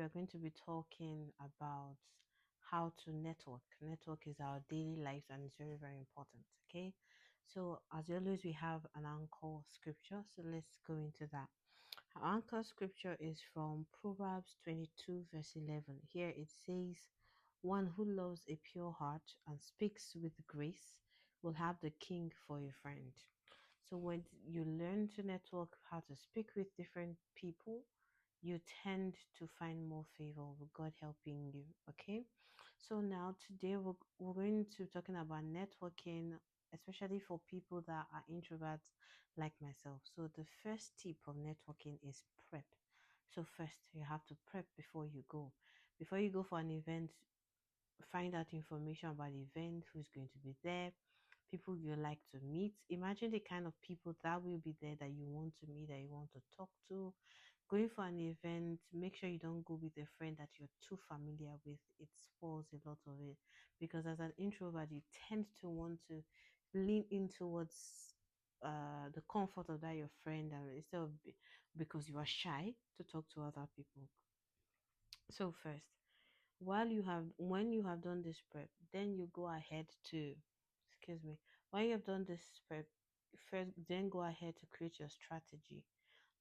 we're going to be talking about how to network. Network is our daily lives and it's very, very important. Okay. So, as always, we have an anchor scripture. So, let's go into that. Our anchor scripture is from Proverbs 22, verse 11. Here it says, "One who loves a pure heart and speaks with grace will have the king for a friend." So when you learn to network, how to speak with different people, you tend to find more favor with God helping you. Okay. So now today we're going to be talking about networking, especially for people that are introverts like myself. So the first tip of networking is prep. So first you have to prep before you go. Before you go for an event, find out information about the event, who's going to be there, people you like to meet. Imagine the kind of people that will be there that you want to meet, that you want to talk to. Going for an event, make sure you don't go with a friend that you're too familiar with. It spoils a lot of it. Because as an introvert, you tend to want to lean in towards the comfort of that your friend, and instead of because you are shy to talk to other people. So first, when you have done this prep, then you go ahead to, excuse me, when you have done this prep, first then go ahead to create your strategy.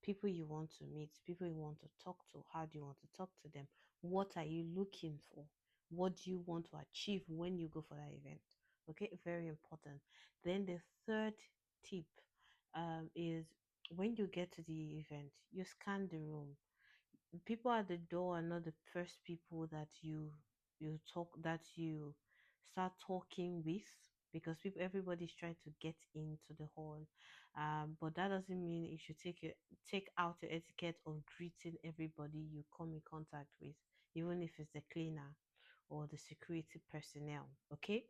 People you want to meet, people you want to talk to, how do you want to talk to them, what are you looking for, what do you want to achieve when you go for that event. Okay, very important. Then the third tip is, when you get to the event, you scan the room. People at the door are not the first people that you start talking with, because people everybody's trying to get into the hall. But that doesn't mean you should take out the etiquette of greeting everybody you come in contact with, even if it's the cleaner or the security personnel. Okay,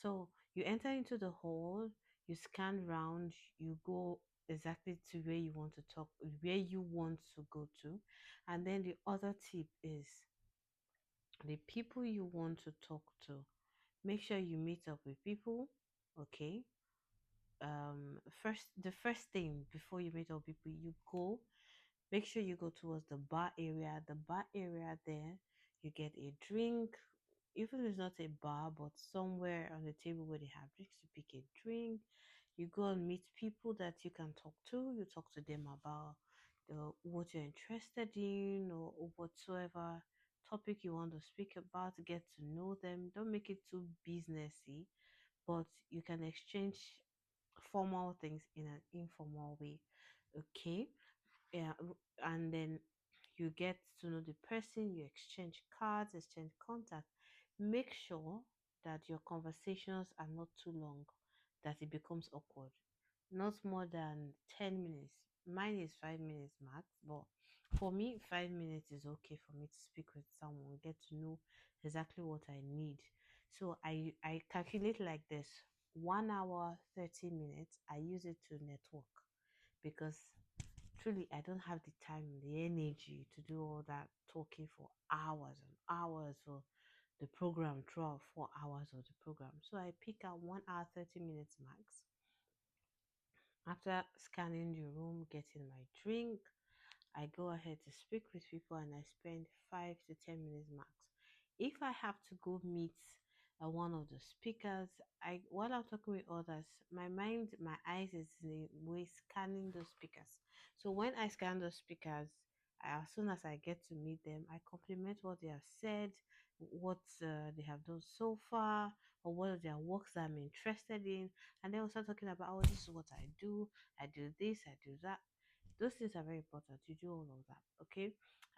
so you enter into the hall, you scan round, you go exactly to where you want to talk, where you want to go to. And then the other tip is, the people you want to talk to, make sure you meet up with people. Okay, first, the first thing before you meet up with people, you go, make sure you go towards the bar area. The bar area there, you get a drink. Even if it's not a bar, but somewhere on the table where they have drinks, you pick a drink. You go and meet people that you can talk to. You talk to them about what you're interested in, or whatsoever topic you want to speak about. Get to know them. Don't make it too businessy, but you can exchange formal things in an informal way. Okay, yeah, and then you get to know the person, you exchange cards, exchange contact. Make sure that your conversations are not too long, that it becomes awkward. Not more than 10 minutes. Mine is 5 minutes max, but for me, 5 minutes is okay for me to speak with someone, get to know exactly what I need. So I calculate like this: 1 hour 30 minutes I use it to network, because truly I don't have the time, the energy to do all that talking for hours and hours for the program, throughout 4 hours of the program. So I pick out 1 hour 30 minutes max. After scanning the room, getting my drink, I go ahead to speak with people and I spend 5 to 10 minutes max. If I have to go meet one of the speakers, I while I'm talking with others, my mind, my eyes is in a way scanning those speakers. So when I scan those speakers, as soon as I get to meet them, I compliment what they have said, what they have done so far, or what are their works that I'm interested in, and then we'll start talking about, oh, this is what I do this, I do that. Those things are very important. You do all of that, okay?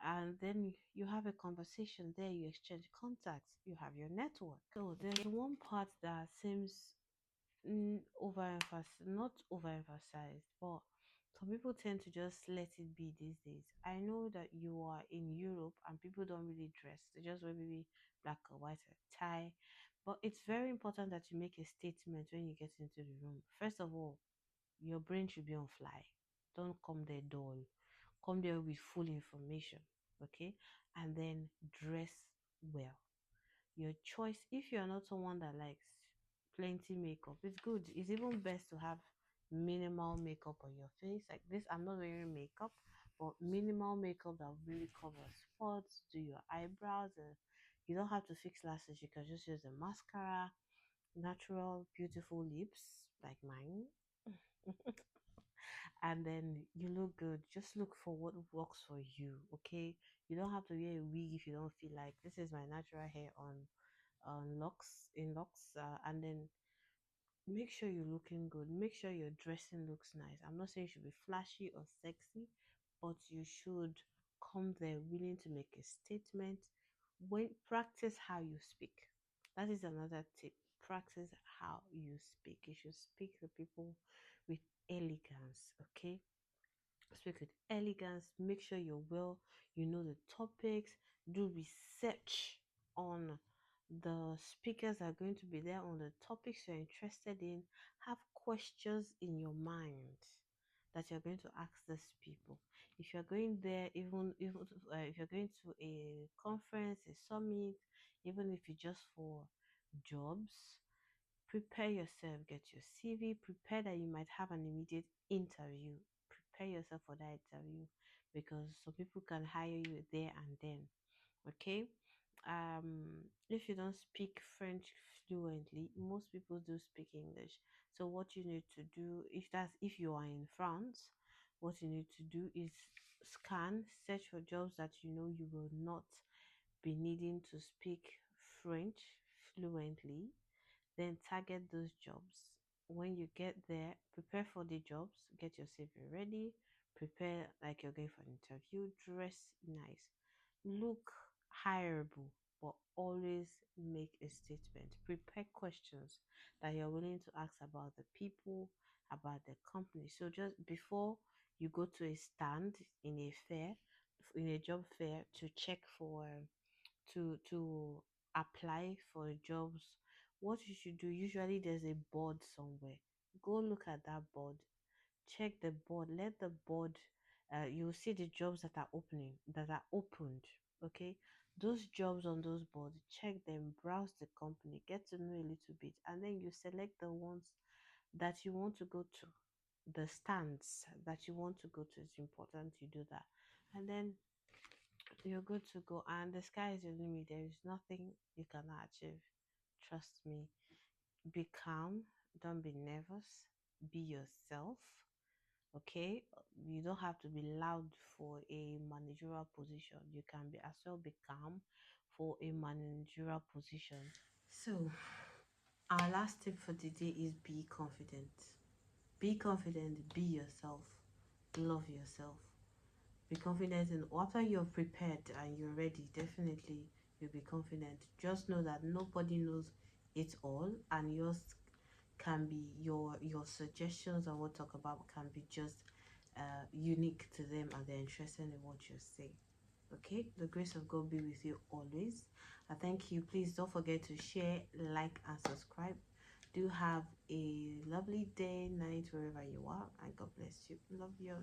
And then you have a conversation there, you exchange contacts, you have your network. So there's one part that seems overemphasized, not overemphasized, but some people tend to just let it be these days. I know that you are in Europe and people don't really dress, they just wear maybe black or white or tie. But it's very important that you make a statement when you get into the room. First of all, your brain should be on fly. Don't come there dull. Come there with full information. Okay? And then dress well. Your choice, if you're not someone that likes plenty makeup, it's good. It's even best to have minimal makeup on your face. Like this, I'm not wearing makeup, but minimal makeup that really covers spots. Do your eyebrows, and you don't have to fix lashes. You can just use the mascara, natural, beautiful lips like mine, and then you look good. Just look for what works for you, okay? You don't have to wear a wig if you don't feel like. This is my natural hair on locks in locks, and then make sure you're looking good. Make sure your dressing looks nice. I'm not saying you should be flashy or sexy, but you should come there willing to make a statement. When practice how you speak. That is another tip. Practice how you speak. You should speak to people with elegance, okay? Speak with elegance. Make sure you're well, you know the topics. Do research on the speakers that are going to be there, on the topics you're interested in. Have questions in your mind that you're going to ask these people. If you're going there, even if you're going to a conference, a summit, even if it's just for jobs, prepare yourself. Get your CV. Prepare that you might have an immediate interview. Prepare yourself for that interview, because some people can hire you there and then. Okay. If you don't speak French fluently, most people do speak English. So what you need to do, if you are in France, what you need to do is search for jobs that you know you will not be needing to speak French fluently, then target those jobs. When you get there, prepare for the jobs, get your CV ready, prepare like you're going for an interview, dress nice, look hireable, but always make a statement. Prepare questions that you're willing to ask about the people, about the company. So just before you go to a stand in a fair, in a job fair, to check for to apply for jobs, what you should do, usually there's a board somewhere. Go look at that board, check the board, let the board, you'll see the jobs that are opened, okay? Those jobs on those boards, check them, browse the company, get to know a little bit, and then you select the ones that you want to go to, the stands that you want to go to. It's important you do that, and then you're good to go, and the sky is the limit. There is nothing you cannot achieve. Trust me. Be calm, don't be nervous, be yourself, okay? You don't have to be loud for a managerial position. You can be as well be calm for a managerial position. So our last tip for today is be confident. Be confident, be yourself, love yourself. Be confident in after you're prepared and you're ready, definitely you'll be confident. Just know that nobody knows it all, and yours can be your suggestions or what talk about can be just unique to them, and they're interested in what you say. Okay, the grace of God be with you always. I thank you. Please don't forget to share, like, and subscribe. Do have a lovely day, night, wherever you are, and God bless you. Love you.